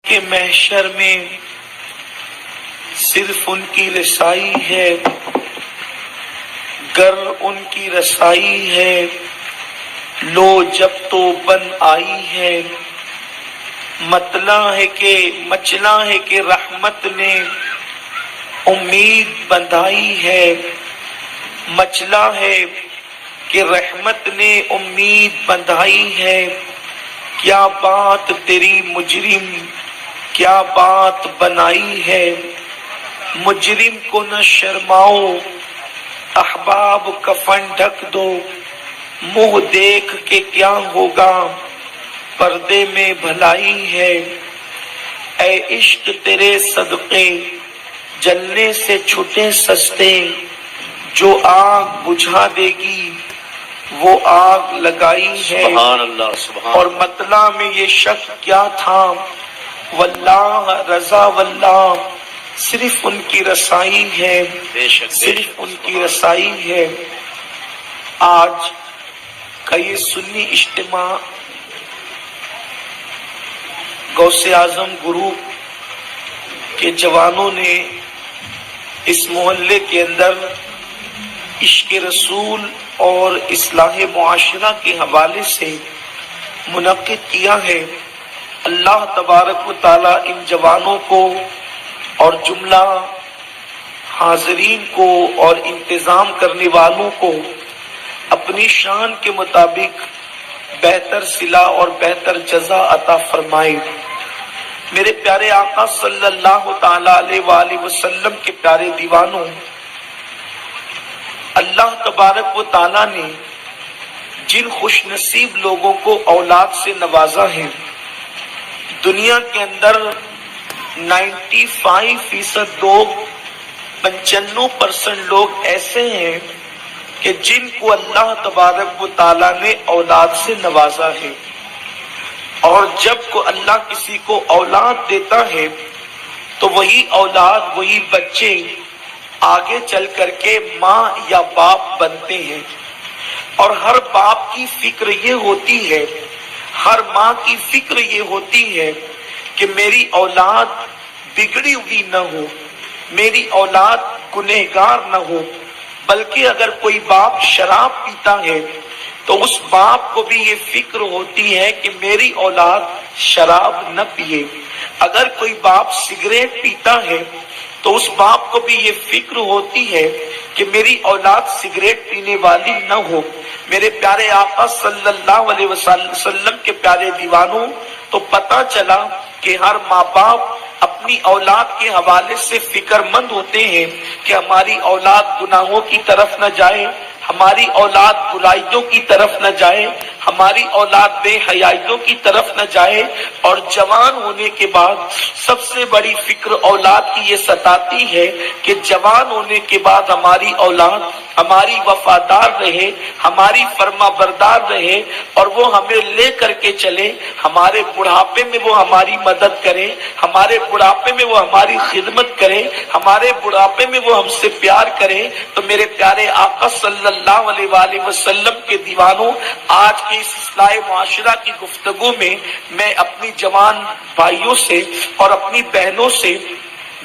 کہ محشر میں صرف ان کی رسائی ہے، گر ان کی رسائی ہے، لو جب تو بن آئی ہے۔ مچلا ہے کہ رحمت نے امید بندھائی ہے، مچلا ہے کہ رحمت نے امید بندھائی ہے۔ کیا بات تیری مجرم، کیا بات بنائی ہے۔ مجرم کو نہ شرماؤ، احباب کفن ڈھک دو، منہ دیکھ کے کیا ہوگا، پردے میں بھلائی ہے۔ اے عشق تیرے صدقے جلنے سے چھٹے سستے، جو آگ بجھا دے گی وہ آگ لگائی ہے۔ سبحان اللہ سبحان اور مطلع میں یہ شک کیا تھا، واللہ رضا واللہ صرف ان کی رسائی ہے، بے شک صرف ان کی رسائی ہے۔ آج کا یہ سنی اجتماع غوث اعظم گروپ کے جوانوں نے اس محلے کے اندر عشق رسول اور اصلاح معاشرہ کے حوالے سے منعقد کیا ہے۔ اللہ تبارک و تعالی ان جوانوں کو اور جملہ حاضرین کو اور انتظام کرنے والوں کو اپنی شان کے مطابق بہتر صلہ اور بہتر جزا عطا فرمائے۔ میرے پیارے آقا صلی اللہ تعالی علیہ وآلہ وسلم کے پیارے دیوانوں، اللہ تبارک و تعالی نے جن خوش نصیب لوگوں کو اولاد سے نوازا ہے، دنیا کے اندر 95% لوگ 95% لوگ ایسے ہیں کہ جن کو اللہ تبارک و تعالی نے اولاد سے نوازا ہے، اور جب کو اللہ کسی کو اولاد دیتا ہے تو وہی اولاد، وہی بچے آگے چل کر کے ماں یا باپ بنتے ہیں۔ اور ہر باپ کی فکر یہ ہوتی ہے، ہر ماں کی فکر یہ ہوتی ہے کہ میری اولاد بگڑی ہوئی نہ ہو، میری اولاد گنہگار نہ ہو۔ بلکہ اگر کوئی باپ شراب پیتا ہے تو اس باپ کو بھی یہ فکر ہوتی ہے کہ میری اولاد شراب نہ پیے۔ اگر کوئی باپ سگریٹ پیتا ہے تو اس باپ کو بھی یہ فکر ہوتی ہے کہ میری اولاد سگریٹ پینے والی نہ ہو۔ میرے پیارے آقا صلی اللہ علیہ وسلم کے پیارے دیوانوں، تو پتہ چلا کہ ہر ماں باپ اپنی اولاد کے حوالے سے فکر مند ہوتے ہیں کہ ہماری اولاد گناہوں کی طرف نہ جائے، ہماری اولاد برائیوں کی طرف نہ جائے، ہماری اولاد بے حیائیوں کی طرف نہ جائے۔ اور جوان ہونے کے بعد سب سے بڑی فکر اولاد کی یہ ستاتی ہے کہ جوان ہونے کے بعد ہماری اولاد ہماری وفادار رہے، ہماری فرما بردار رہے، اور وہ ہمیں لے کر کے چلے، ہمارے بڑھاپے میں وہ ہماری مدد کرے، ہمارے بڑھاپے میں وہ ہماری خدمت کرے، ہمارے بڑھاپے میں وہ ہم سے پیار کرے۔ تو میرے پیارے آقا صلی اللہ علیہ وآلہ وسلم کے دیوانوں، آج کی اس اصلاح معاشرہ کی گفتگو میں میں اپنی جوان بھائیوں سے اور اپنی بہنوں سے،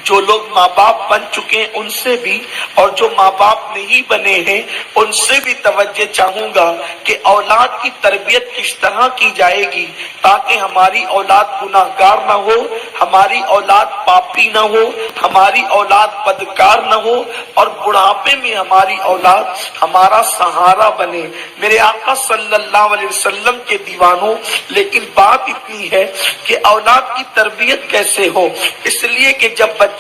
جو لوگ ماں باپ بن چکے ہیں ان سے بھی، اور جو ماں باپ نہیں بنے ہیں ان سے بھی توجہ چاہوں گا کہ اولاد کی تربیت کس طرح کی جائے گی تاکہ ہماری اولاد گناہگار نہ ہو، ہماری اولاد پاپی نہ ہو، ہماری اولاد بدکار نہ ہو، اور بڑھاپے میں ہماری اولاد ہمارا سہارا بنے۔ میرے آقا صلی اللہ علیہ وسلم کے دیوانوں، لیکن بات اتنی ہے کہ اولاد کی تربیت کیسے ہو؟ اس لیے کہ جب بچہ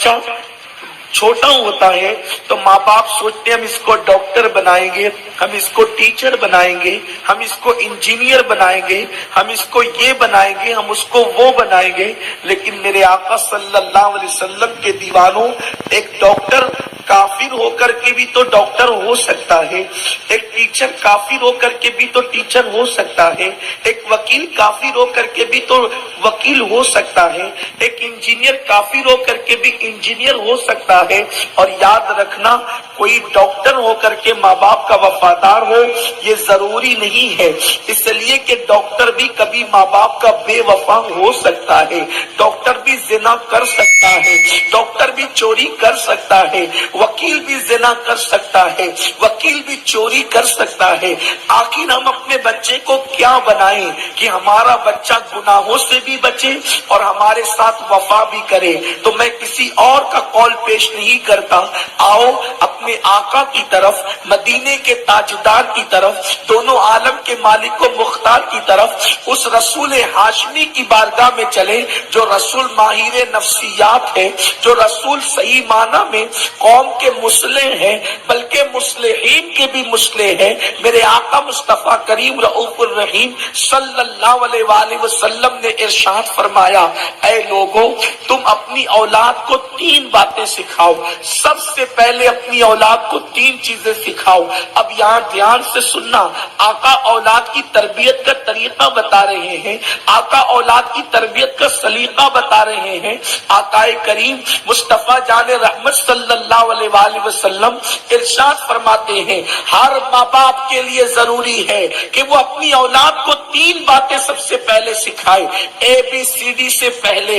چھوٹا ہوتا ہے تو ماں باپ سوچتے ہیں ہم اس کو ڈاکٹر بنائیں گے، ہم اس کو ٹیچر بنائیں گے، ہم اس کو انجینئر بنائیں گے، ہم اس کو یہ بنائیں گے، ہم اس کو وہ بنائیں گے۔ لیکن میرے آقا صلی اللہ علیہ وسلم کے دیوانوں، ایک ڈاکٹر کافر ہو کر کے بھی تو ڈاکٹر ہو سکتا ہے، ایک ٹیچر کافر ہو کر کے بھی تو ٹیچر ہو سکتا ہے، ایک وکیل کافر ہو کر کے بھی تو وکیل ہو سکتا ہے، ایک انجینئر کافر ہو کر کے بھی انجینئر ہو سکتا ہے۔ اور یاد رکھنا، کوئی ڈاکٹر ہو کر کے ماں باپ کا وفادار ہو یہ ضروری نہیں ہے، اس لیے کہ ڈاکٹر بھی کبھی ماں باپ کا بے وفا ہو سکتا ہے، ڈاکٹر بھی زنا کر سکتا ہے، ڈاکٹر بھی چوری کر سکتا ہے، وکیل بھی زنا کر سکتا ہے، وکیل بھی چوری کر سکتا ہے، آخر ہم اپنے بچے کو کیا بنائیں کہ ہمارا بچہ گناہوں سے بھی بچے اور ہمارے ساتھ وفا بھی کرے؟ تو میں کسی اور کا قول پیش نہیں کرتا، آؤ اپنے آقا کی طرف، مدینے کے تاجدار کی طرف، دونوں عالم کے مالک و مختار کی طرف، اس رسول ہاشمی کی بارگاہ میں چلے جو رسول ماہر نفسیات ہے، جو رسول صحیح معنی میں قوم کے مصلح ہیں، بلکہ مصلحین کے بھی مصلح ہیں۔ میرے آقا مصطفیٰ کریم رؤوف الرحیم صلی اللہ علیہ وآلہ وسلم نے ارشاد فرمایا، اے لوگو تم اپنی اولاد کو 3 باتیں سکھاؤ۔ سب سے پہلے اپنی اولاد کو 3 چیزیں سکھاؤ۔ اب یہاں دھیان سے سننا، آقا اولاد کی تربیت کا طریقہ بتا رہے ہیں، آقا اولاد کی تربیت کا سلیقہ بتا رہے ہیں۔ آقا کریم مصطفیٰ جان رحمت صلی اللہ علیہ وآلہ وسلم ارشاد فرماتے ہیں، ہر ماں باپ کے لیے ضروری ہے کہ وہ اپنی اولاد کو 3 باتیں سب سے پہلے سکھائے۔ ABCD سے پہلے،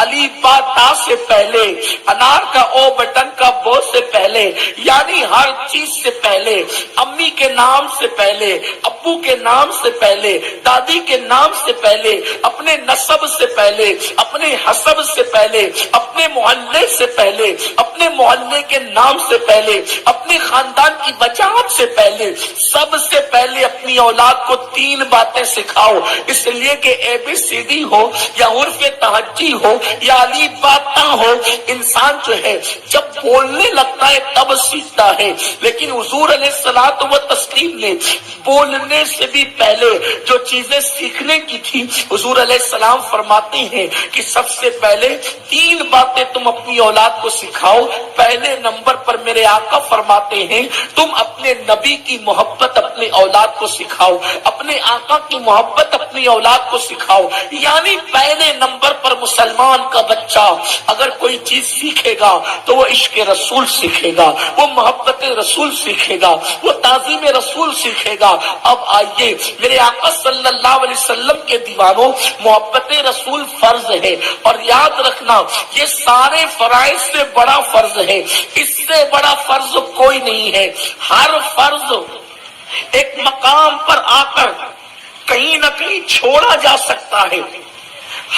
الف با تا سے پہلے، انار کا او بٹن کا بو سے پہلے، یعنی ہر چیز سے پہلے، امی کے نام سے پہلے، ابو کے نام سے پہلے، دادی کے نام سے پہلے، اپنے نسب سے پہلے، اپنے حسب سے پہلے، اپنے محلے سے پہلے، اپنے محلے کے نام سے پہلے، اپنے خاندان کی وجاہت سے پہلے، سب سے پہلے اپنی اولاد کو 3 باتیں سکھاؤ۔ اس لیے کہ ABCD ہو یا عرف تہجی ہو یا الف با تا ہو، انسان جو ہے جب بولنے لگتا ہے تب سیکھتا ہے، لیکن حضور علیہ الصلوۃ والتسلیم نے بولنے سے بھی پہلے جو چیزیں سیکھنے کی تھی، حضور علیہ السلام فرماتے ہیں کہ سب سے پہلے 3 باتیں تم اپنی اولاد کو سکھاؤ۔ پہلے نمبر پر میرے آقا فرماتے ہیں تم اپنے نبی کی محبت اپنی اولاد کو سکھاؤ، اپنے آقا کی محبت اپنی اولاد کو سکھاؤ۔ یعنی پہلے نمبر پر مسلمان کا بچہ اگر کوئی چیز سیکھے گا تو وہ عشق رسول سیکھے گا، وہ محبت رسول سیکھے گا، وہ تعظیم رسول سیکھے گا۔ اب آئیے میرے آقا صلی اللہ علیہ وسلم کے دیوانوں، محبت رسول فرض ہے، اور یاد رکھنا یہ سارے فرائض سے بڑا فرض ہے، اس سے بڑا فرض کوئی نہیں ہے۔ ہر فرض ایک مقام پر آ کر کہیں نہ کہیں چھوڑا جا سکتا ہے،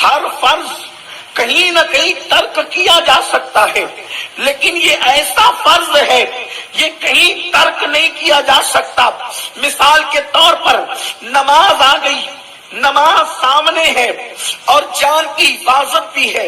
ہر فرض کہیں نہ کہیں ترک کیا جا سکتا ہے، لیکن یہ ایسا فرض ہے یہ کہیں ترک نہیں کیا جا سکتا۔ مثال کے طور پر نماز آ گئی، نماز سامنے ہے اور جان کی حفاظت بھی ہے،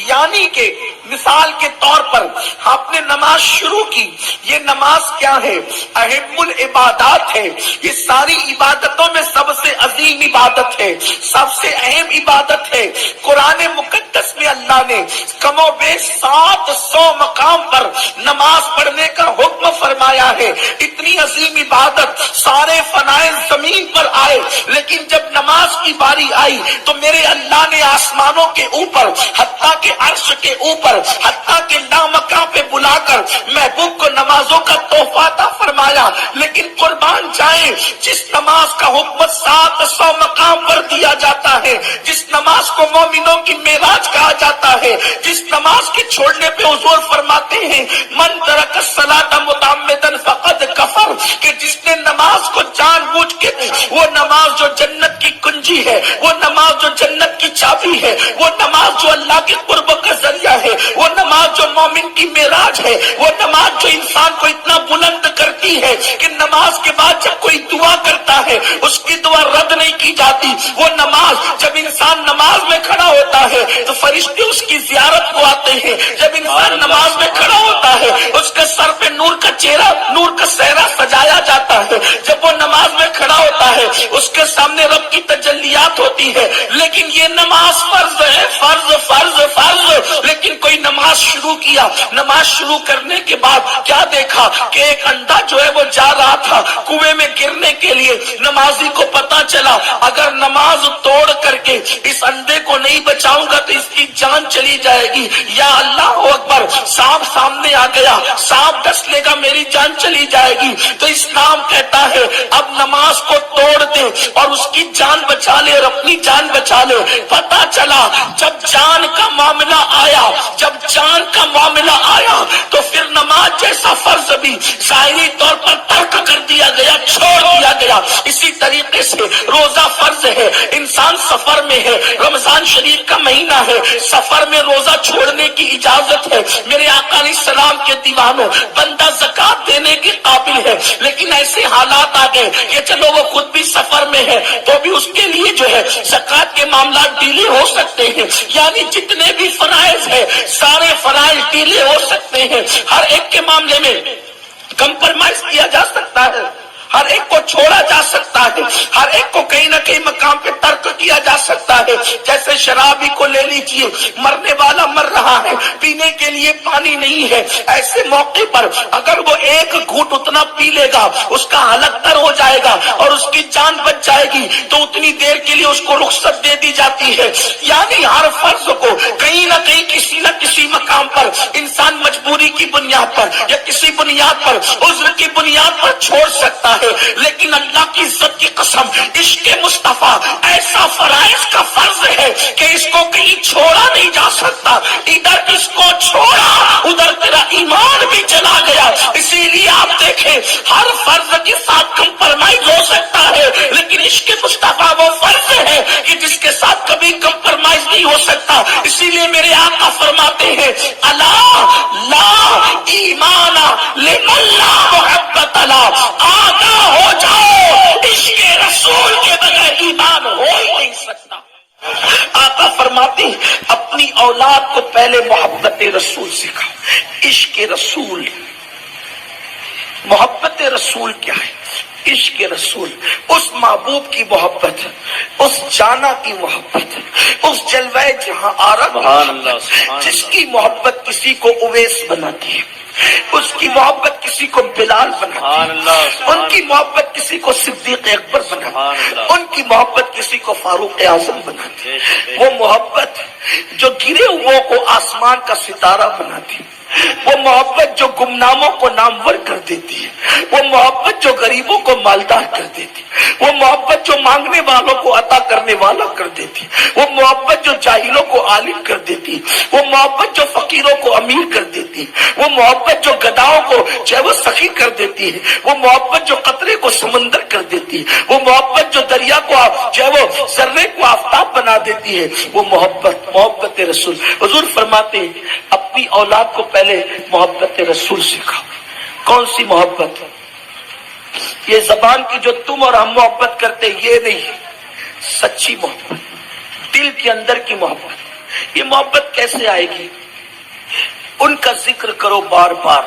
یعنی کہ مثال کے طور پر آپ نے نماز شروع کی، یہ نماز کیا ہے؟ اہم العبادات ہے، یہ ساری عبادتوں میں سب سے عظیم عبادت ہے، سب سے اہم عبادت ہے۔ قرآن مقدس میں اللہ نے کم و بیش 700 مقام پر نماز پڑھنے کا حکم فرمایا ہے۔ اتنی عظیم عبادت سارے فنائے زمین پر آئے، لیکن جب نماز کی باری آئی تو میرے اللہ نے آسمانوں کے اوپر، حتیٰ کہ عرش کے اوپر، حتیٰ کہ لامکاں پہ بلا کر محبوب کو نمازوں کا تحفہ عطا فرمایا۔ لیکن قربان جائیں، جس نماز کا حکم 700 مقام پر دیا جاتا ہے، جس نماز کو مومنوں کی معراج کہا جاتا ہے، جس نماز کے چھوڑنے پہ حضور فرماتے ہیں من ترک الصلاۃ متعمدا فقد کفر، کہ جس نے نماز کو جان بوجھ کے، وہ نماز جو جنت کی کنجی ہے، وہ نماز جو جنت کی چابی ہے، وہ نماز جو اللہ کے قرب کا ذریعہ ہے، وہ نماز جو مومن کی معراج ہے، وہ نماز جو انسان کو اتنا بلند کرتی ہے کہ نماز کے بعد جب کوئی دعا کرتا ہے اس کی دعا رد نہیں کی جاتی۔ وہ نماز جب انسان نماز میں کھڑا ہوتا ہے تو فرشتے اس کی زیارت کو آتے ہیں، جب انسان نماز میں کھڑا ہوتا ہے اس کے سر پہ نور کا چہرہ، نور کا صحرا سجایا جاتا ہے، جب وہ نماز میں کھڑا ہوتا ہے اس کے سامنے رب کی تجلیات ہوتی ہے۔ لیکن یہ نماز فرض ہے، فرض فرض فرض، لیکن کوئی نماز شروع کیا. نماز شروع کرنے کے بعد کیا دیکھا کہ ایک اندھا جو ہے وہ جا رہا تھا کنویں میں گرنے کے لیے. نمازی کو پتا چلا اگر نماز توڑ کر کے اس اندھے کو نہیں بچاؤں گا تو اس کی جان چلی جائے گی. یا اللہ اکبر, سانپ سامنے آ گیا, سانپ ڈس لے گا, میری جان چلی جائے گی. تو اسلام کہتا ہے اب نماز کو توڑ دے اور اس کی جان بچا لے اور اپنی جان بچا لے. پتا چلا جب جان کا معاملہ آیا, جب جان کا معاملہ آیا تو پھر نماز جیسا فرض بھی ظاہری طور پر ترک کر دیا گیا, چھوڑ دیا گیا. اسی طریقے سے روزہ فرض ہے, انسان سفر میں ہے, رمضان شریف کا مہینہ ہے, سفر میں روزہ چھوڑنے کی اجازت ہے. میرے آقا علیہ السلام کے دیوانوں, بندہ زکات دینے کے قابل ہے لیکن ایسے حالات آ گئے کہ چلو وہ خود بھی سفر میں ہے تو بھی اس کے لیے جو ہے زکات کے معاملات ڈیلے ہو سکتے ہیں. یعنی جتنے بھی فرائض ہیں سارے فرائض ڈیلے ہو سکتے ہیں. ہر ایک کے معاملے میں کمپرمائز کیا جا سکتا ہے, ہر ایک کو چھوڑا جا سکتا ہے, ہر ایک کو کہیں نہ کہیں مقام پہ ترک کیا جا سکتا ہے. جیسے شرابی کو لے لیجئے, مرنے والا مر رہا ہے, پینے کے لیے پانی نہیں ہے, ایسے موقع پر اگر وہ ایک گھونٹ اتنا پی لے گا اس کا حلق تر ہو جائے گا اور اس کی جان بچ جائے گی تو اتنی دیر کے لیے اس کو رخصت دے دی جاتی ہے. یعنی ہر فرض کو کہیں نہ کہیں کسی نہ کسی مقام پر انسان مجبوری کی بنیاد پر یا کسی بنیاد پر, عذر کی بنیاد پر چھوڑ سکتا ہے. لیکن اللہ کی عزت کی قسم, عشق مصطفیٰ ایسا فرائض کا فرض ہے کہ اس کو کہیں چھوڑا نہیں جا سکتا. ادھر اس کو چھوڑا ادھر تیرا ایمان بھی چلا گیا. اسی لیے آپ دیکھیں ہر فرض کے ساتھ کمپرمائز ہو سکتا ہے لیکن عشق مصطفیٰ وہ فرض ہے کہ جس کے ساتھ کبھی کمپرمائز نہیں ہو سکتا. اسی لیے میرے آقا فرماتے ہیں الا لا ایمان لمن لا محبت لا, آگاہ ہو جاؤ عشق رسول کے بغیر ایمان ہو ہی نہیں سکتا. آقا فرماتے ہیں اپنی اولاد کو پہلے محبت رسول سکھاؤ. عشق رسول, محبت رسول کیا ہے؟ عشق رسول اس محبوب کی محبت, اس جانا کی محبت, اس جلوہ جہاں آرا جس کی محبت کسی کو اویس بناتی ہے, اس کی محبت کسی کو بلال بناتی ہے, ان کی محبت کسی کو صدیق اکبر بناتی ہے, ان کی محبت کسی کو فاروق اعظم بناتی ہے. وہ محبت جو گرے ہوئوں کو آسمان کا ستارہ بناتی ہے, وہ محبت جو گمناموں کو نامور کر دیتی ہے, وہ محبت جو غریبوں کو مالدار کر دیتی ہے, وہ محبت جو مانگنے والوں کو عطا کرنے والا کر دیتی ہے, وہ محبت جو جاہلوں کو عالم کر دیتی ہے, وہ محبت جو فقیروں کو امیر کر دیتی ہے, وہ محبت جو گداؤں کو چاہے وہ سخی کر دیتی ہے, وہ محبت جو قطرے کو سمندر کر دیتی ہے, وہ محبت جو دریا کو چاہے وہ ذرے کو آفتاب بنا دیتی ہے, وہ محبت رسول. حضور فرماتے ہیں اپنی اولاد کو پہلے محبت رسول سکھاؤ. کون سی محبت؟ یہ زبان کی جو تم اور ہم محبت کرتے یہ نہیں, سچی محبت, دل کے اندر کی محبت. یہ محبت کیسے آئے گی؟ ان کا ذکر کرو بار بار,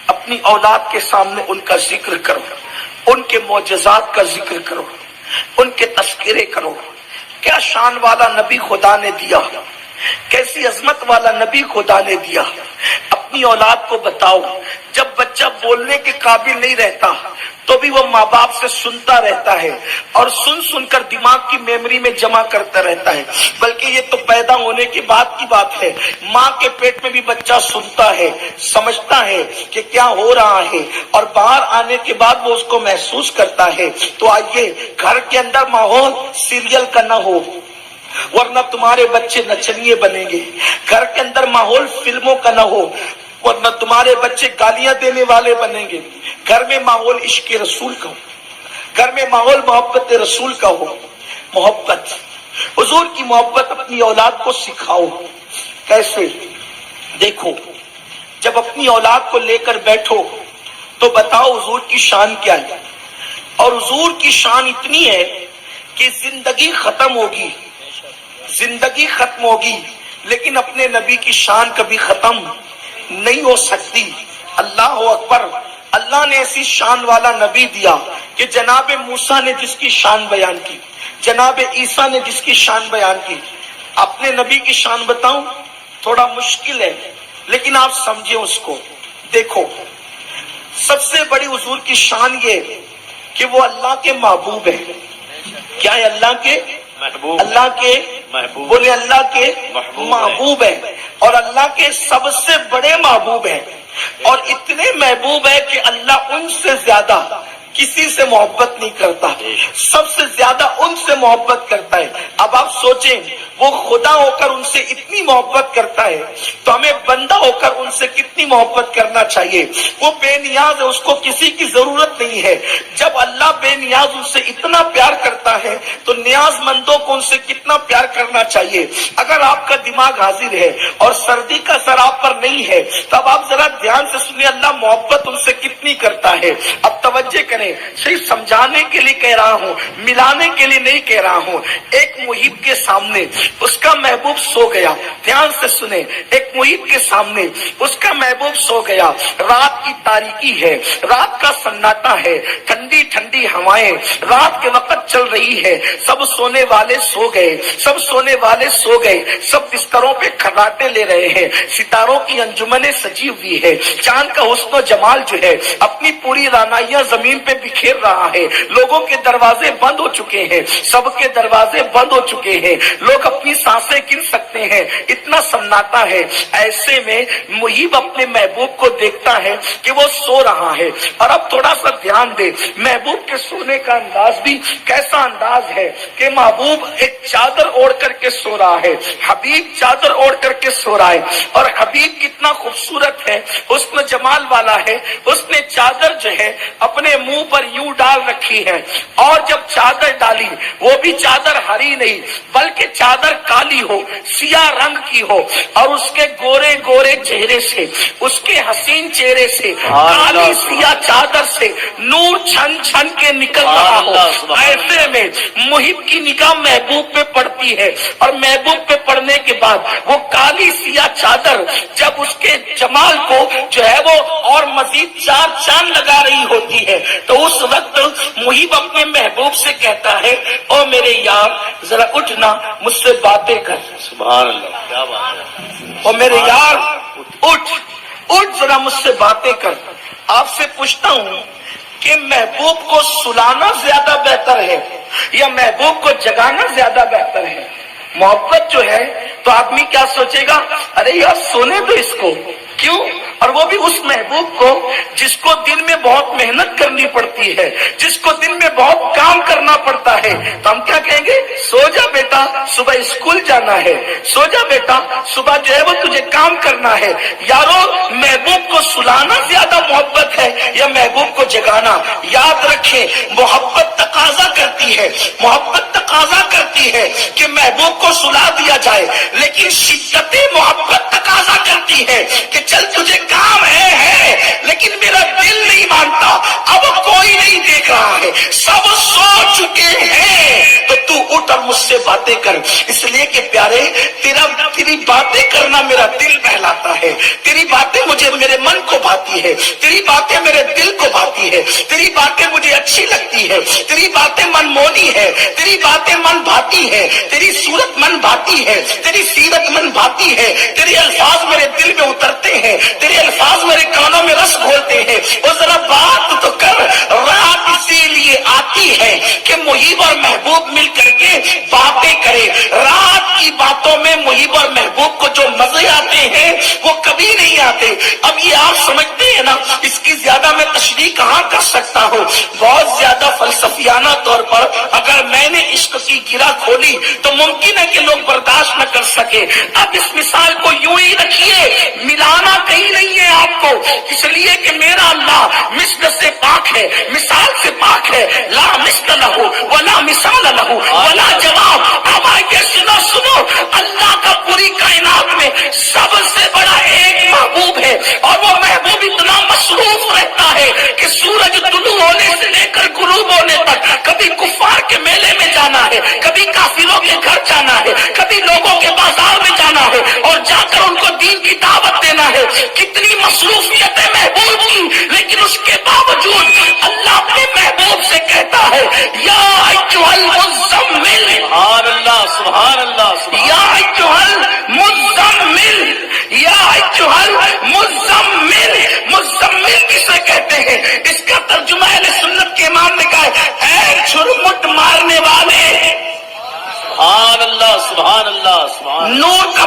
اپنی اولاد کے سامنے ان کا ذکر کرو, ان کے معجزات کا ذکر کرو, ان کے تذکرے کرو. کیا شان والا نبی خدا نے دیا, کیسی عظمت والا نبی خدا نے دیا. اپنی اولاد کو بتاؤ, جب بچہ بولنے کے قابل نہیں رہتا تو بھی وہ ماں باپ سے سنتا رہتا ہے اور سن سن کر دماغ کی میموری میں جمع کرتا رہتا ہے. بلکہ یہ تو پیدا ہونے کے بعد کی بات ہے, ماں کے پیٹ میں بھی بچہ سنتا ہے, سمجھتا ہے کہ کیا ہو رہا ہے اور باہر آنے کے بعد وہ اس کو محسوس کرتا ہے. تو آئیے گھر کے اندر ماحول سیریل کا نہ ہو ورنہ تمہارے بچے نچنیے بنیں گے. گھر کے اندر ماحول فلموں کا نہ ہو ورنہ تمہارے بچے گالیاں دینے والے بنیں گے. گھر میں ماحول عشق رسول کا ہو, گھر میں ماحول محبت رسول کا ہو. محبت, حضور کی محبت اپنی اولاد کو سکھاؤ. کیسے؟ دیکھو, جب اپنی اولاد کو لے کر بیٹھو تو بتاؤ حضور کی شان کیا ہے. اور حضور کی شان اتنی ہے کہ زندگی ختم ہوگی, زندگی ختم ہوگی لیکن اپنے نبی کی شان کبھی ختم نہیں ہو سکتی. اللہ اکبر. اللہ نے ایسی شان والا نبی دیا کہ جناب موسیٰ نے جس کی شان بیان کی, جناب عیسیٰ نے جس کی شان بیان کی. اپنے نبی کی شان بتاؤں, تھوڑا مشکل ہے لیکن آپ سمجھیں اس کو. دیکھو سب سے بڑی حضور کی شان یہ کہ وہ اللہ کے محبوب ہیں. کیا ہے؟ اللہ کے محبوب. اللہ کے محبوب. بولے اللہ کے محبوب ہیں. اور اللہ کے سب سے بڑے محبوب ہیں. اور اتنے محبوب ہیں کہ اللہ ان سے زیادہ کسی سے محبت نہیں کرتا، سب سے زیادہ ان سے محبت کرتا ہے. اب آپ سوچیں وہ خدا ہو کر ان سے اتنی محبت کرتا ہے تو ہمیں بندہ ہو کر ان سے کتنی محبت کرنا چاہیے. وہ بے نیاز ہے، اس کو کسی کی ضرورت نہیں ہے. جب اللہ بے نیاز ان سے اتنا پیار کرتا ہے تو نیاز مندوں کو ان سے کتنا پیار کرنا چاہیے. اگر آپ کا دماغ حاضر ہے اور سردی کا اثر آپ پر نہیں ہے تب آپ ذرا دھیان سے سنیے اللہ محبت ان سے کتنی کرتا ہے. اب توجہ کریں، صرف سمجھانے کے لیے کہہ رہا ہوں، ملانے کے لیے نہیں کہہ رہا ہوں. ایک محب کے سامنے اس کا محبوب سو گیا. دھیان سے سنیں، ایک محب کے سامنے اس کا محبوب سو گیا. رات کی تاریکی ہے، رات کا سناٹا ہے، ٹھنڈی ٹھنڈی ہوائیں رات کے وقت چل رہی ہے. سب سونے والے سو گئے، سب سونے والے سو گئے، سب بستروں پہ کھراٹے لے رہے ہیں. ستاروں کی انجمنیں سجی ہوئی ہے. چاند کا حسن و جمال جو ہے اپنی پوری رانائیاں زمین پہ بکھیر رہا ہے. لوگوں کے دروازے بند ہو چکے ہیں، سب کے دروازے بند ہو چکے ہیں. لوگ اپنی سانسیں گن سکتے ہیں، اتنا سناٹا ہے. ایسے میں محب اپنے محبوب کو دیکھتا ہے کہ وہ سو رہا ہے. اور اب تھوڑا سا دھیان دے، محبوب کے سونے کا انداز بھی کیسا انداز ہے کہ محبوب ایک چادر اوڑھ کر کے سو رہا ہے. حبیب چادر اوڑھ کر کے سو رہا ہے. اور حبیب کتنا خوبصورت ہے، حسن جمال والا ہے. اس نے چادر جو ہے اپنے منہ پر یوں ڈال رکھی ہے. اور جب چادر ڈالی وہ بھی چادر ہری نہیں بلکہ چادر کالی ہو، سیاہ رنگ کی ہو. اور اس کے گورے گورے چہرے سے، اس کے حسین چہرے سے کالی سیاہ چادر سے نور چھن چھن کے نکل رہا ہو. ایسے میں محب کی نگاہ محبوب پہ پڑتی ہے اور محبوب پہ پڑنے کے بعد وہ کالی سیاہ چادر جب اس کے جمال کو جو ہے وہ اور مزید چار چاند لگا رہی ہوتی ہے تو اس وقت محب اپنے محبوب سے کہتا ہے او میرے یار ذرا اٹھنا مجھ سے باتیں کر. سبحان اللہ، کیا بات ہے. او میرے یار اٹھ ذرا مجھ سے باتیں کر. آپ سے پوچھتا ہوں کہ محبوب کو سلانا زیادہ بہتر ہے یا محبوب کو جگانا زیادہ بہتر ہے؟ محبت جو ہے تو آدمی کیا سوچے گا، ارے یار سونے دو اس کو. کیوں؟ اور وہ بھی اس محبوب کو جس کو دن میں بہت محنت کرنی پڑتی ہے، جس کو دن میں بہت کام کرنا پڑتا ہے. تو ہم کیا کہیں گے، سو جا بیٹا صبح اسکول جانا ہے، سو جا بیٹا صبح جو ہے وہ تجھے کام کرنا ہے. یارو محبوب کو سلانا زیادہ محبت ہے یا محبوب کو جگانا؟ یاد رکھیں محبت تقاضا کرتی ہے، محبت تقاضا کرتی ہے کہ محبوب کو سلا دیا جائے، لیکن شدت محبت تقاضا کرتی ہے کہ چل تجھے کام ہے لیکن میرا دل نہیں مانتا، اب کوئی نہیں دیکھ رہا ہے، سب سو چکے ہیں تو تو اٹھ اور مجھ سے باتیں کر. اس لیے کہ پیارے تیری باتیں کرنا میرا دل بہلاتا ہے، تیری باتیں مجھے میرے من کو بھاتی ہے، تیری باتیں میرے دل کو بھاتی ہے، تیری باتیں مجھے اچھی لگتی ہے، تیری باتیں من مونی ہے، تیری باتیں من بھاتی ہے، تیری صورت من بھاتی ہے، تیری سیرت من بھاتی ہے، تیرے الفاظ میرے دل میں اترتے ہیں، تیرے الفاظ میرے کانوں میں رس گھولتے ہیں. وہ ذرا بات تو کر. رات اسی لیے آتی ہے کہ محب اور محبوب مل کر کے باتیں کرے. رات کی باتوں میں محب اور محبوب کو جو مزے آتے ہیں وہ کبھی نہیں آتے. اب یہ آپ سمجھتے ہیں نا، اس کی زیادہ میں تشریح کہاں کر سکتا ہوں. بہت زیادہ فلسفیانہ طور پر اگر میں نے عشق کی گرہ کھولی تو ممکن ہے کہ لوگ برداشت نہ کر سکے. اب اس مثال کو یوں ہی رکھیے، ملانا کہیں نہیں ہے آپ کو، اس لیے کہ میرا اللہ مثل سے پاک ہے، مثال سے پاک ہے. لا مثل لہو ولا مثال لہو ولا جواب. اب آئیے سنو اللہ کا پوری کائنات میں سب سے بڑا ایک محبوب ہے اور وہ محبوب اتنا مصروف رہتا ہے کہ سورج طلوع ہونے سے لے کر غروب ہونے تک کبھی کفار کے میلے میں جانا ہے، کبھی کافروں کے گھر جانا ہے، کبھی لوگوں کے بازار میں جانا ہے اور جا کر ان کو دین کی دعوت دینا ہے. کتنی مصروفیت ہے محبوب کی، لیکن اس کے باوجود اللہ اپنے محبوب سے کہتا ہے یا ایھا المزمل. سبحان اللہ، سبحان اللہ. یا ایھا المزمل، یا ایھا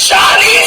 40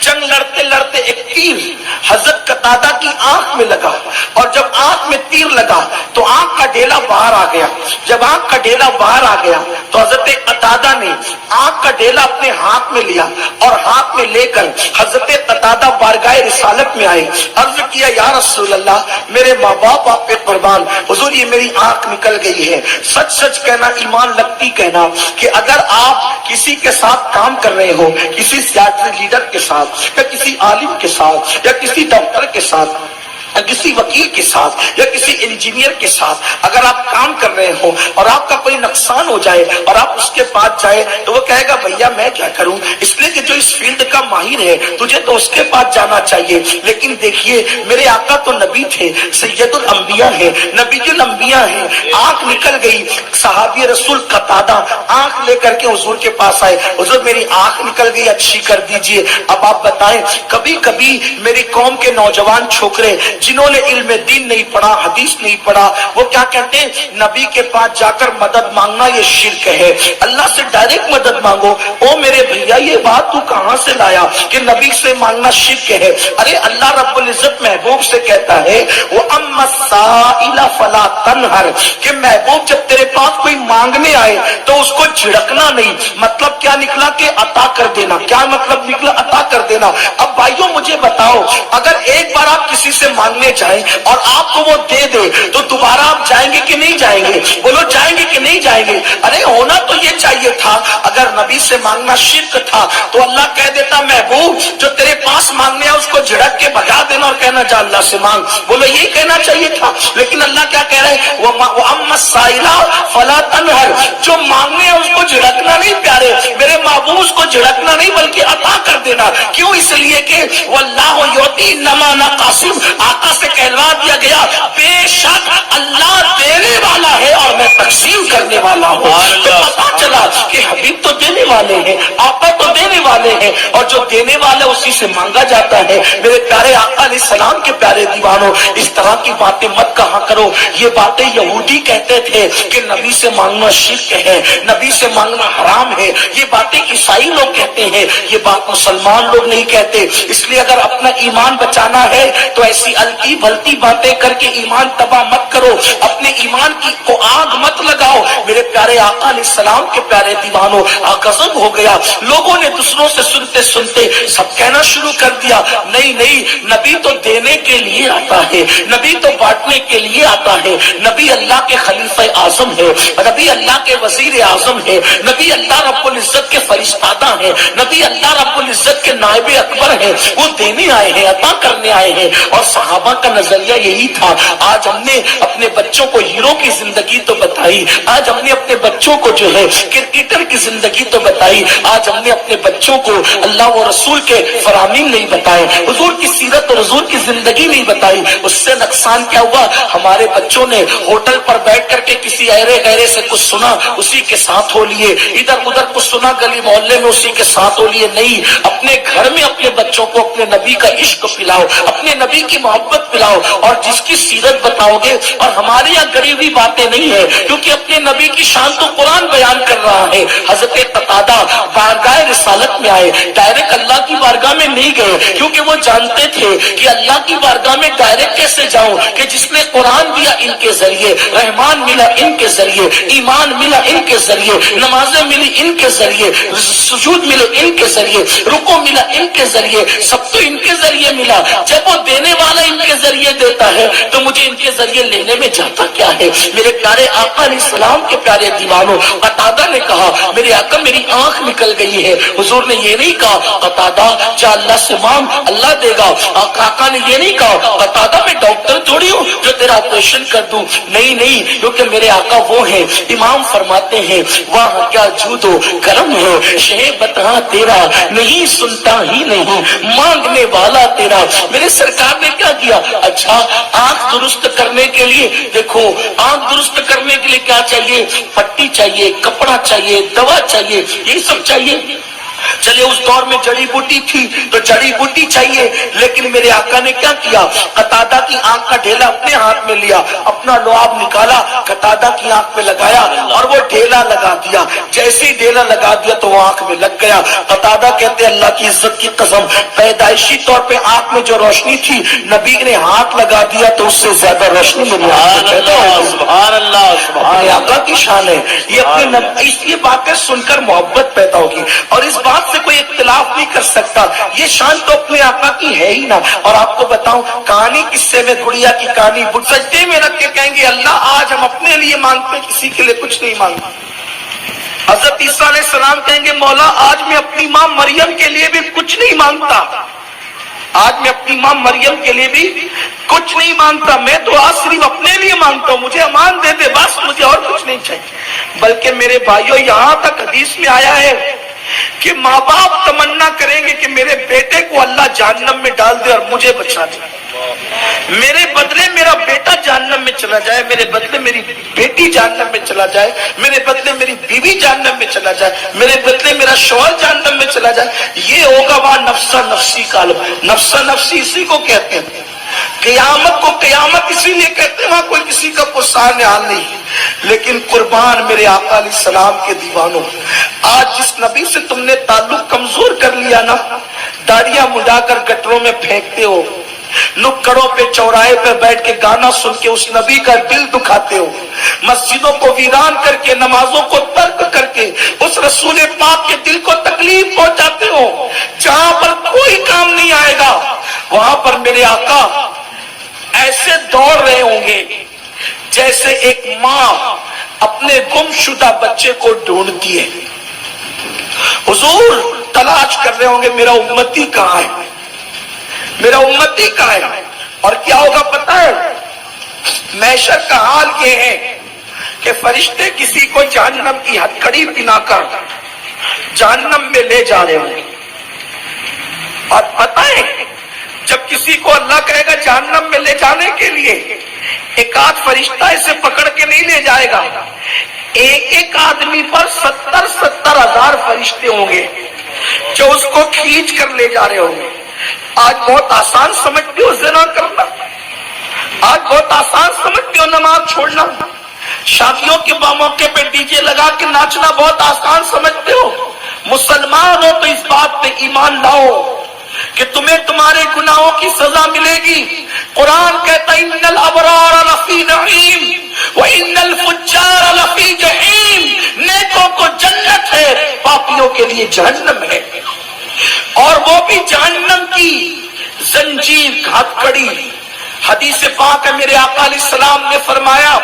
جنگ لڑتے لڑتے ایک تیر حضرت قتادہ کی آنکھ میں لگا، اور جب آنکھ میں تیر لگا تو آنکھ کا ڈیلا باہر آ گیا۔ جب آنکھ کا ڈیلا باہر آ گیا تو حضرت قتادہ نے آنکھ کا ڈیلا اپنے ہاتھ میں لیا، اور ہاتھ میں لے کر حضرت قتادہ بارگاہ رسالت میں آئے، عرض کیا یا رسول اللہ، میرے ماں باپ آپ پہ قربان، حضور یہ میری آنکھ نکل گئی ہے۔ سچ سچ کہنا ایمان لگتی کہنا کہ اگر آپ کسی کے ساتھ کام کر رہے ہو، کسی سیاسی لیڈر کے ساتھ یا کسی عالم کے ساتھ یا کسی ڈاکٹر کے ساتھ یا کسی وکیل کے ساتھ یا کسی انجینئر کے ساتھ اگر آپ کام کر رہے ہو اور آپ کا کوئی نقصان ہو جائے اور آپ اس کے پاس جائے تو وہ کہے گا بھیا میں کیا کروں، اس لیے کہ جو اس فیلڈ کا ماہر ہے تجھے تو اس کے پاس جانا چاہیے۔ لیکن دیکھیے میرے آقا تو نبی تھے، سید الانبیاء ہے، نبی الانبیاء ہے، آنکھ نکل گئی۔ صحابی رسول قتادہ آنکھ لے کر کے حضور کے پاس آئے، حضور میری آنکھ نکل گئی، اچھی کر دیجئے۔ اب آپ بتائیں، کبھی کبھی میری قوم کے نوجوان چھوکرے جنہوں نے علم دین نہیں پڑھا، حدیث نہیں پڑھا، وہ کیا کہتے ہیں نبی کے پاس جا کر مدد مانگنا یہ شرک ہے، اللہ سے ڈائریکٹ مدد مانگو۔ او میرے بھیا یہ بات تو کہاں سے لایا کہ نبی سے مانگنا شرک ہے؟ ارے اللہ رب العزت محبوب سے کہتا ہے وَأَمَّا السَّائِلَ فَلَا تَنْهَرْ، کہ محبوب جب تیرے پاس کوئی مانگنے آئے تو اس کو جھڑکنا نہیں۔ مطلب کیا نکلا کہ عطا کر دینا، کیا مطلب نکلا؟ عطا کر دینا۔ اب بھائیوں مجھے بتاؤ، اگر ایک بار آپ کسی سے مانگنے جائیں اور آپ کو وہ دے دے تو دوبارہ آپ جائیں گے کہ نہیں جائیں گے؟ بولو جائیں گے کہ نہیں جائیں گے؟ ارے ہونا تو یہ چاہیے تھا، اگر نبی سے مانگنا شرک تھا تو اللہ کہہ دیتا محبوب جو تیرے پاس مانگنے ہے اس کو جھڑک کے بھگا دینا اور کہنا جا اللہ سے مانگ۔ بولو یہی کہنا چاہیے تھا، لیکن اللہ کیا کہہ رہے ہیں وَأَمَّا السَّائِلَ فَلَا تَنْهَرْ، جو مانگنے ہیں اس کو جھڑکنا نہیں پیارے میرے محبوب، اس کو جھڑکنا نہیں بلکہ عطا کر دینا۔ کیوں؟ اس لیے کہ وَاللَّهُ يُعْطِي إِنَّمَا أَنَا قَاسِمٌ، آقا سے کہلوا دیا گیا بے شک اللہ دینے والا ہے اور میں تقسیم کرنے والا ہوں۔ تو پتا چلا کہ حبیب تو دینے والے ہیں، آقا تو دینے والے ہیں، اور جو دینے والا اسی سے مانگا جاتا ہے۔ میرے پیارے آقا علیہ السلام کے پیارے دیوانوں، اس طرح کی باتیں مت کہا کرو۔ یہ باتیں یہودی کہتے تھے کہ نبی سے مانگنا شرک ہے، نبی سے مانگنا حرام ہے، یہ باتیں عیسائی لوگ کہتے ہیں، یہ بات مسلمان لوگ نہیں کہتے۔ اس لیے اگر اپنا ایمان بچانا ہے تو ایسی الٹی بھلتی باتیں کر کے ایمان تباہ مت کرو، اپنے ایمان کی کو آگ مت لگاؤ۔ میرے پیارے آقا علیہ السلام کے پیارے دیوانوں، غضب ہو گیا، لوگوں نے دوسروں سے سنتے سنتے سب کہنا شروع کر دیا نہیں نہیں، نبی تو دینے کے لیے آتا ہے، نبی تو بانٹنے کے لیے آتا ہے، نبی اللہ کے خلیفہ اعظم ہے، نبی اللہ کے وزیر اعظم ہے، نبی اللہ رب العزت کے فرشتادہ ہیں، نبی اللہ رب العزت کے نائب اکبر ہیں، وہ دینے آئے ہیں، عطا کرنے آئے ہیں۔ اور صحابہ کا نظریہ یہی تھا۔ آج ہم نے اپنے بچوں کو ہیرو کی زندگی تو بتائی، آج ہم نے اپنے بچوں کو جو ہے کرکٹر کی زندگی تو بتائی، آج ہم نے اپنے بچوں کو اللہ و رسول کے فرامین نہیں بتائے، حضور کی سیرت اور حضور کی زندگی نہیں بتائی۔ اس سے نقصان کیا ہوا؟ ہمارے بچوں نے ہوٹل پر بیٹھ کر کے کسی ایرے غیرے سے کچھ سنا، اسی کے ساتھ ہو لیے، ادھر ادھر کچھ سنا گلی محلے میں، اسی کے ساتھ ہو لیے۔ نہیں، اپنے گھر میں اپنے بچوں کو اپنے نبی کا عشق پلاؤ، اپنے نبی کی محبت پلاؤ، اور جس کی سیرت بتاؤ گے۔ اور ہمارے یہاں گڑی ہوئی باتیں نہیں ہے، کیونکہ اپنے نبی کی شان تو قرآن بیان کر رہا ہے۔ حضرت قتادہ بارگاہ رسالت میں آئے، ڈائریکٹ اللہ کی بارگاہ میں نہیں گئے، کیونکہ وہ جانتے تھے کہ اللہ کی بارگاہ میں ڈائریکٹ کیسے جاؤں، کہ جس نے قرآن دیا ان کے ذریعے، رحمان ملا ان کے ذریعے، ایمان ملا ان کے ذریعے، نمازیں ملی ان کے ذریعے، سجود ملے ان کے ذریعے، رکوع ملا ان کے ذریعے، سب تو ان کے ذریعے ملا۔ جب وہ دینے والا ان کے ذریعے دیتا ہے تو مجھے ان کے ذریعے لینے میں جاتا کیا ہے؟ میرے پیارے آقا علیہ السلام کے پیارے دیوانوں، قتادہ نے کہا میرے آقا میری آنکھ نکل گئی ہے۔ حضور نے یہ نہیں کہا قتادہ جا اللہ سے مانگ اللہ دے گا، آقا نے یہ نہیں کہا قتادہ میں ڈاکٹر تھوڑی ہوں جو تیرا آپریشن کر دوں، نہیں نہیں، کیونکہ میرے آقا وہ ہیں، امام فرماتے ہیں وہاں کیا جود و کرم ہے، شہ بتا تیرا نہیں سنتا ہی نہیں، مانگنے والا تیرا۔ میرے سرکار نے کیا کیا؟ اچھا آنکھ درست کرنے کے لیے دیکھو، آنکھ درست کرنے کے لیے کیا چاہیے؟ پٹی چاہیے، کپڑا چاہیے، دوا چاہیے، یہی سب چاہیے۔ چلے اس دور میں جڑی بوٹی تھی تو جڑی بوٹی چاہیے، لیکن میرے آقا نے کیا کیا؟ قتادہ کی آنکھ کا ڈھیلا اپنے ہاتھ میں لیا، اپنا لعاب نکالا، قتادہ کی آنکھ پہ لگایا اور وہ ڈھیلا لگا دیا۔ جیسے ہی ڈھیلا لگا دیا تو وہ آنکھ میں لگ گیا۔ قتادہ کہتے اللہ کی عزت کی قسم، پیدائشی طور پہ آنکھ میں جو روشنی تھی نبی نے ہاتھ لگا دیا تو اس سے زیادہ روشنی میری آنکھ میں پیدا ہو گئی۔ سبحان اللہ سبحان اپنے اللہ۔ آقا کی شان ہے یہ، اپنے یہ باتیں سن کر محبت پیدا ہوگی اور اس بات سے کوئی اختلاف نہیں کر سکتا۔ یہ شان تو اپنے آقا کی ہے ہی نا۔ اور آپ کو بتاؤں کہانی قصے میں گڑیا کی کہانی، سجدے میں رکھ کے کہیں گے اللہ آج ہم اپنے لیے مانگتے کسی کے لیے کچھ نہیں مانگتے۔ حضرت عیسیٰ علیہ السلام کہیں گے مولا آج میں اپنی ماں مریم کے لیے بھی کچھ نہیں مانگتا، آج میں اپنی ماں مریم کے لیے بھی کچھ نہیں مانگتا، میں تو آج صرف اپنے لیے مانگتا ہوں، مجھے امان دے دے بس، مجھے اور کچھ نہیں چاہیے۔ بلکہ میرے بھائیوں یہاں تک حدیث میں آیا ہے کہ ماں باپ تمنا کریں گے کہ میرے بیٹے کو اللہ جہنم میں ڈال دے اور مجھے بچا دے، میرے بدلے میرا بیٹا جہنم میں چلا جائے، میرے بدلے میری بیٹی جہنم میں چلا جائے، میرے بدلے میری بیوی جہنم میں چلا جائے، میرے بدلے میرا شوہر جہنم میں چلا جائے۔ یہ ہوگا وہاں نفسا نفسی کا عالم۔ نفسا نفسی اسی کو کہتے ہیں، قیامت کو قیامت اسی لیے کہتے ہیں، وہاں کوئی کسی کا کوئی سامنے حال نہیں۔ لیکن قربان میرے آقا علیہ السلام کے دیوانوں، آج جس نبی سے تم نے تعلق کمزور کر لیا نا، داڑیاں مڈا کر گٹروں میں پھینکتے ہو، نکڑوں پہ چوراہے پہ بیٹھ کے گانا سن کے اس نبی کا دل دکھاتے ہو، مسجدوں کو ویران کر کے نمازوں کو ترک کر کے اس رسول پاک کے دل کو تکلیف پہنچاتے ہو، جہاں پر کوئی کام نہیں آئے گا وہاں پر میرے آقا ایسے دوڑ رہے ہوں گے جیسے ایک ماں اپنے گم شدہ بچے کو ڈھونڈتی ہے۔ حضور تلاش کر رہے ہوں گے میرا امتی کہاں ہے، میرا امتی کہاں ہے۔ اور کیا ہوگا پتہ ہے؟ محشر کا حال یہ ہے کہ فرشتے کسی کو جہنم کی ہتھکڑی پہنا کر جہنم میں لے جا رہے ہوں گے۔ اور پتہ ہے جب کسی کو اللہ کہے گا جہنم میں لے جانے کے لیے، ایک آدھ فرشتہ اسے پکڑ کے نہیں لے جائے گا، ایک ایک آدمی پر 70,000 فرشتے ہوں گے جو اس کو کھینچ کر لے جا رہے ہوں گے۔ آج بہت آسان سمجھتے ہو زنا کرنا، آج بہت آسان سمجھتے ہو نماز چھوڑنا، شادیوں کے موقع پہ ڈی جے لگا کے ناچنا بہت آسان سمجھتے ہو۔ مسلمان ہو تو اس بات پہ ایمان لاؤ کہ تمہیں تمہارے گناہوں کی سزا ملے گی۔ قرآن کہتا ہے ان الابرار لفی نعیم وان الفجار لفی جحیم، نیکوں کو جنت ہے، پاپیوں کے لیے جہنم ہے، اور وہ بھی جہنم کی زنجیر ہتھکڑی۔ حدیث پاک ہے میرے آقا علیہ السلام نے فرمایا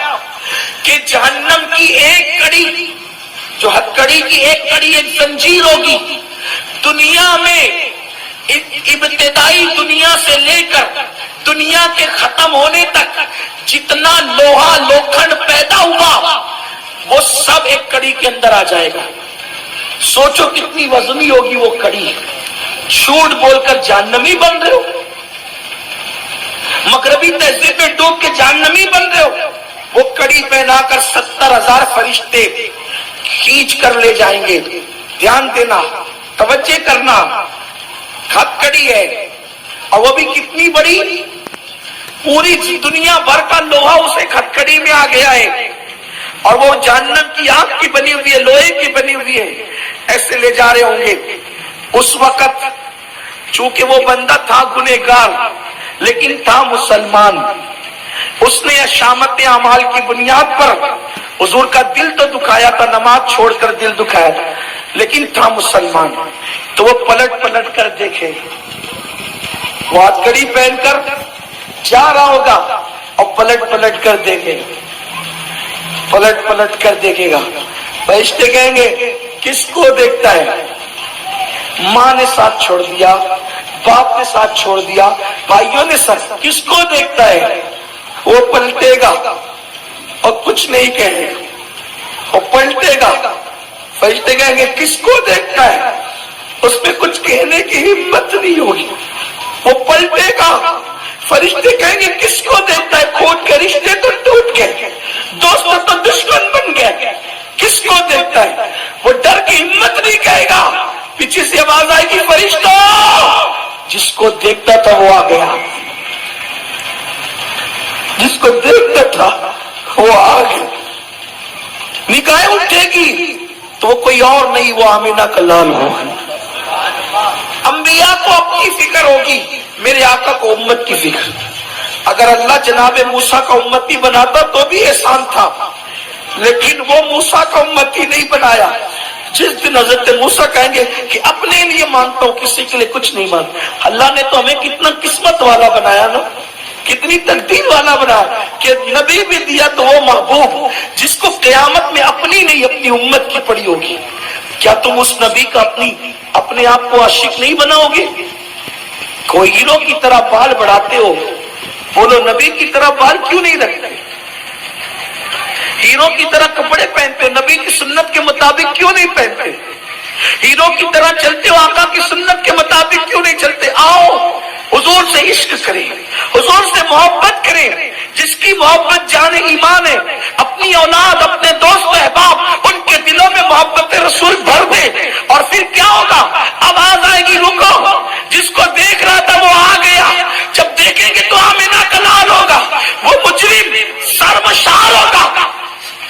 کہ جہنم کی ایک کڑی، جو ہتھکڑی کی ایک کڑی ایک زنجیر ہوگی، دنیا میں ابتدائی دنیا سے لے کر دنیا کے ختم ہونے تک جتنا لوہا لوکھنڈ پیدا ہوا وہ سب ایک کڑی کے اندر آ جائے گا۔ سوچو کتنی وزنی ہوگی وہ کڑی۔ جھوٹ بول کر جہنمی بن رہے ہو، مغربی تہذیب میں ڈوب کے جہنمی بن رہے ہو، وہ کڑی پہنا کر 70,000 فرشتے کھینچ کر لے جائیں گے۔ دھیان دینا، توجہ کرنا، ہتھکڑی ہے اور وہ بھی کتنی بڑی، پوری دنیا بھر کا لوہا اسے ہتھکڑی میں آ گیا ہے، اور وہ جہنم کی آگ کی بنی ہوئی ہے، لوہے کی بنی ہوئی ہے، ایسے لے جا رہے ہوں گے۔ اس وقت چونکہ وہ بندہ تھا گنہگار لیکن تھا مسلمان، اس نے شامت اعمال کی بنیاد پر حضور کا دل تو دکھایا تھا، نماز چھوڑ کر دل دکھایا تھا، لیکن تھا مسلمان۔ تو وہ پلٹ پلٹ کر دیکھے، وہ ہتھکڑی پہن کر جا رہا ہوگا اور پلٹ پلٹ کر دیکھے، پلٹ پلٹ کر دیکھے گا۔ فرشتے کہیں گے کس کو دیکھتا ہے؟ ماں نے ساتھ چھوڑ دیا، باپ نے ساتھ چھوڑ دیا، بھائیوں نے ساتھ، کس کو دیکھتا ہے؟ وہ پلٹے گا اور کچھ نہیں کہے گا، وہ پلٹے گا۔ فرشتے کہیں گے کس کو دیکھتا ہے؟ اس میں کچھ کہنے کی ہمت نہیں ہوگی، وہ پلٹے گا۔ فرشتے کہیں گے کس کو دیکھتا ہے؟ کھوٹ کے رشتے تو ٹوٹ گئے، دوست تو دشمن بن گئے، کس کو دیکھتا ہے؟ وہ ڈر کی ہمت نہیں کہے گا، پیچھے وہ آ گیا، جس کو دیکھنا تھا وہ آ گیا۔ نگاہیں اٹھے گی تو وہ کوئی اور نہیں، وہ آمینہ کا لال ہوگا۔ انبیاء کو اپنی فکر ہوگی، میرے آقا کو امت کی فکر۔ اگر اللہ جناب موسیٰ کا امتی بناتا تو بھی احسان تھا، لیکن وہ موسیٰ کا امتی نہیں بنایا۔ جس دن حضرت موسیٰ کہیں گے کہ اپنے لیے مانگتا ہوں، کسی کے لیے کچھ نہیں مانگتا، اللہ نے تو ہمیں کتنا قسمت والا بنایا نا، کتنی تقدیر والا بنایا کہ نبی بھی دیا تو وہ محبوب جس کو قیامت میں اپنی نہیں اپنی امت کی پڑی ہوگی۔ کیا تم اس نبی کا اپنے آپ کو عاشق نہیں بناؤ گے؟ کوئی ہیرو کی طرح بال بڑھاتے ہو، بولو نبی کی طرح بال کیوں نہیں رکھتے؟ ہیرو کی طرح کپڑے پہنتے، نبی کی سنت کے مطابق کیوں نہیں پہنتے؟ ہیرو کی طرح چلتے ہو، آقا کی سنت کے مطابق کیوں نہیں چلتے؟ آؤ حضور سے عشق کریں، حضور سے محبت کریں، جس کی محبت جان ایمان ہے، اپنی اولاد، اپنے دوست احباب، ان کے دلوں میں محبت رسول بھر دے، اور پھر کیا ہوگا؟ آواز آئے گی رکو، جس کو دیکھ رہا تھا وہ آ گیا۔ جب دیکھیں گے تو آمینہ کا لال ہوگا، وہ مجرم شرمسار ہوگا،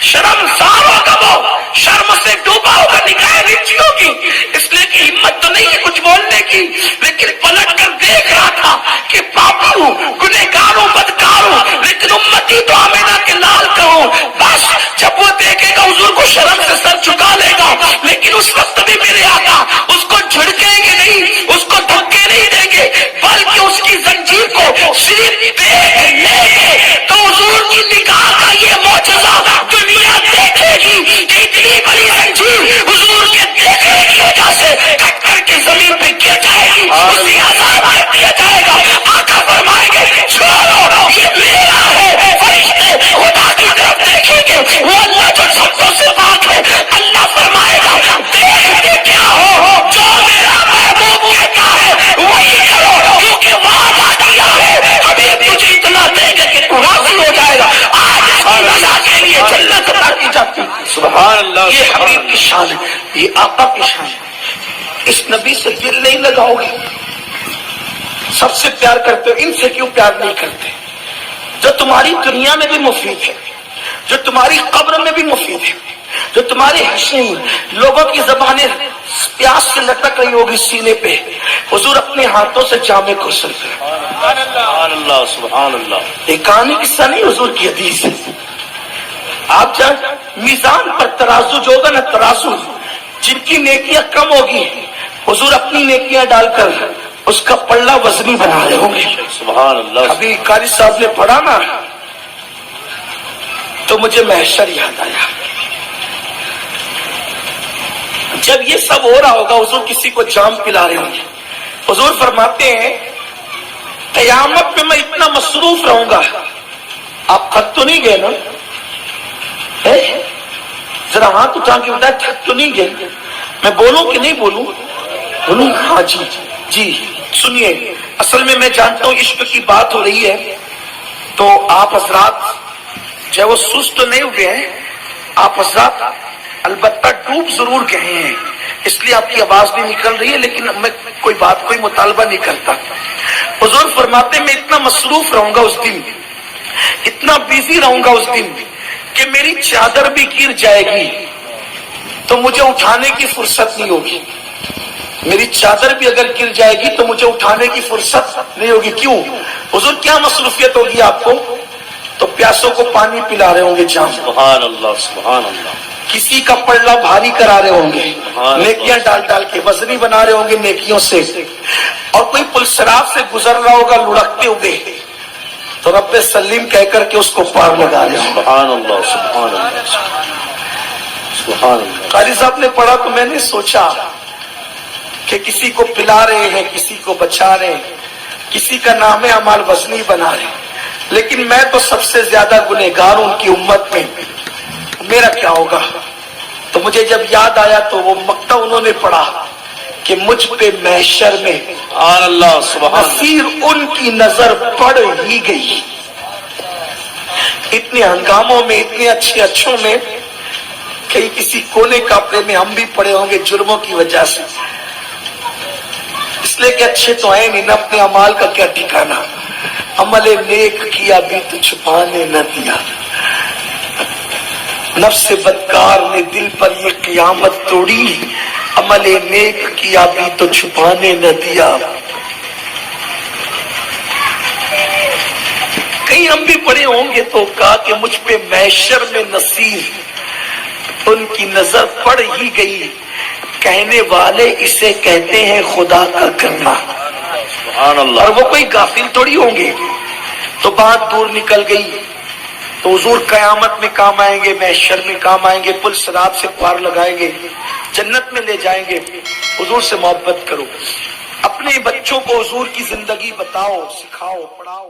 شرمسار ہوگا، وہ شرم سے ڈوبا ہوگا، نگاہیں نیچی ہوگی، اس لیے کہ ہمت تو نہیں ہے کچھ بولنے کی، لیکن پلٹ کر دیکھ رہا تھا کہ پاپی ہوں، گنہگار ہوں، بدکار ہوں، لیکن امتی تو آمینہ کے لال کا ہوں۔ بس جب وہ دیکھے گا حضور کو شرم سے سر چکا لے گا، لیکن اس وقت بھی میرے آقا اس کو جھڑکیں گے نہیں، اس کو دھکے نہیں دیں گے، بلکہ اس کی زنجیر کو صرف دیکھ لیں گے تو حضور کی نگاہ کا یہ معجزہ دنیا دیکھے گی کہ اتنی بڑی زنجیر حضور کے دیکھنے کی وجہ سے کٹ کر کے زمین پہ گر جائے گی، اسے عذاب دیا جائے گا۔ آقا فرمائیں گے چھوڑو یہ میرا ہے، فرشتے خدا کی طرف دیکھیں گے، وہ اللہ جو سبوں سے پاک ہے، اللہ فرمائے گا دیکھتے کیا ہو، جو میرا محبوب کہتا ہے وہی کرو، کیونکہ وعدہ دیا ہے ابھی تجھے اتنا دیں گے کہ تو راضی ہو جائے گا۔ آج اس کی رضا کے لیے جنت عطا کی جاتی ہے۔ سبحان اللہ، یہ حبیب کی شان ہے، یہ آقا کی شان ہے۔ اس نبی سے دل نہیں لگاؤ گے، سب سے پیار کرتے ہو، ان سے کیوں پیار نہیں کرتے؟ جو تمہاری دنیا میں بھی مفید ہے، جو تمہاری قبر میں بھی مفید ہے، جو تمہاری حشر لوگوں کی زبانیں پیاس سے لٹک رہی ہوگی سینے پہ، حضور اپنے ہاتھوں سے جامع کو سلتے ہیں۔ سبحان اللہ، سبحان اللہ۔ ایک کہانی قصہ نہیں، حضور کی حدیث ہے۔ آپ جب میزان پر ترازو جو ہوگا نا، ترازو جن کی نیکیاں کم ہوگی، حضور اپنی نیکیاں ڈال کر اس کا پلڑا وزنی بنا رہے ہوں گے۔ سبحان اللہ۔ ابھی قاری صاحب نے پڑھا نا تو مجھے محشر یاد آیا۔ جب یہ سب ہو رہا ہوگا، حضور کسی کو جام پلا رہے ہوں گے، حضور فرماتے ہیں قیامت میں اتنا مصروف رہوں گا۔ آپ تھک تو نہیں گئے نا؟ ذرا ہاتھ اٹھا کے بتائیں، تھک تو نہیں گئے؟ میں بولوں کہ نہیں بولوں؟ بولوں؟ ہاں جی جی سنیے، اصل میں جانتا ہوں عشق کی بات ہو رہی ہے، تو آپ حضرات جو وہ سست تو نہیں ہوئے ہیں، آپ حضرات البتہ ڈوب ضرور گئے ہیں، اس لیے آپ کی آواز نہیں نکل رہی ہے، لیکن میں کوئی مطالبہ نہیں کرتا۔ حضور فرماتے ہیں میں اتنا مصروف رہوں گا اس دن، اتنا بیزی رہوں گا اس دن کہ میری چادر بھی گر جائے گی تو مجھے اٹھانے کی فرصت نہیں ہوگی، میری چادر بھی اگر گر جائے گی تو مجھے اٹھانے کی فرصت نہیں ہوگی۔ کیوں؟ حضور کیا مصروفیت ہوگی آپ کو؟ تو پیاسوں کو پانی پلا رہے ہوں گے جام، سبحان اللہ سبحان اللہ، کسی کا پلڑا بھاری کرا رہے ہوں گے، نیکیاں ڈال ڈال کے وزنی بنا رہے ہوں گے نیکیوں سے، اور کوئی پلسرات سے گزر رہا ہوگا لڑکتے ہوئے تو رب سلیم کہہ کر کے اس کو پار لگا رہے ہوں۔ سبحان اللہ سبحان اللہ سبحان اللہ۔ قاری صاحب نے پڑھا تو میں نے سوچا کہ کسی کو پلا رہے ہیں، کسی کو بچا رہے ہیں، کسی کا نام اعمال وزنی بنا رہے ہیں، لیکن میں تو سب سے زیادہ گنہگار ہوں ان کی امت میں، میرا کیا ہوگا؟ تو مجھے جب یاد آیا تو وہ مقطع انہوں نے پڑھا کہ مجھ پہ محشر میں اللہ سبحان نصیر ان کی نظر پڑ ہی گئی۔ اتنے ہنگاموں میں، اتنے اچھوں میں، کہیں کسی کونے کاپڑے میں ہم بھی پڑے ہوں گے جرموں کی وجہ سے، اس لیے ایسے کہ اچھے تو ہیں نہیں نا، اپنے اعمال کا کیا ٹھکانا، عمل نیک کیا بھی تو چھپانے نہ دیا، نفس بدکار نے دل پر یہ قیامت توڑی، عمل نیک کیا بھی تو چھپانے نہ دیا۔ کہیں ہم بھی پڑھے ہوں گے تو کہا کہ مجھ پہ محشر میں نصیر، ان کی نظر پڑ ہی گئی، کہنے والے اسے کہتے ہیں خدا کا کرنا، سبحان اللہ، اور وہ کوئی غافل تھوڑی ہوں گے۔ تو بات دور نکل گئی، تو حضور قیامت میں کام آئیں گے، محشر میں کام آئیں گے، پل صراط سے پار لگائیں گے، جنت میں لے جائیں گے۔ حضور سے محبت کرو، اپنے بچوں کو حضور کی زندگی بتاؤ، سکھاؤ، پڑھاؤ۔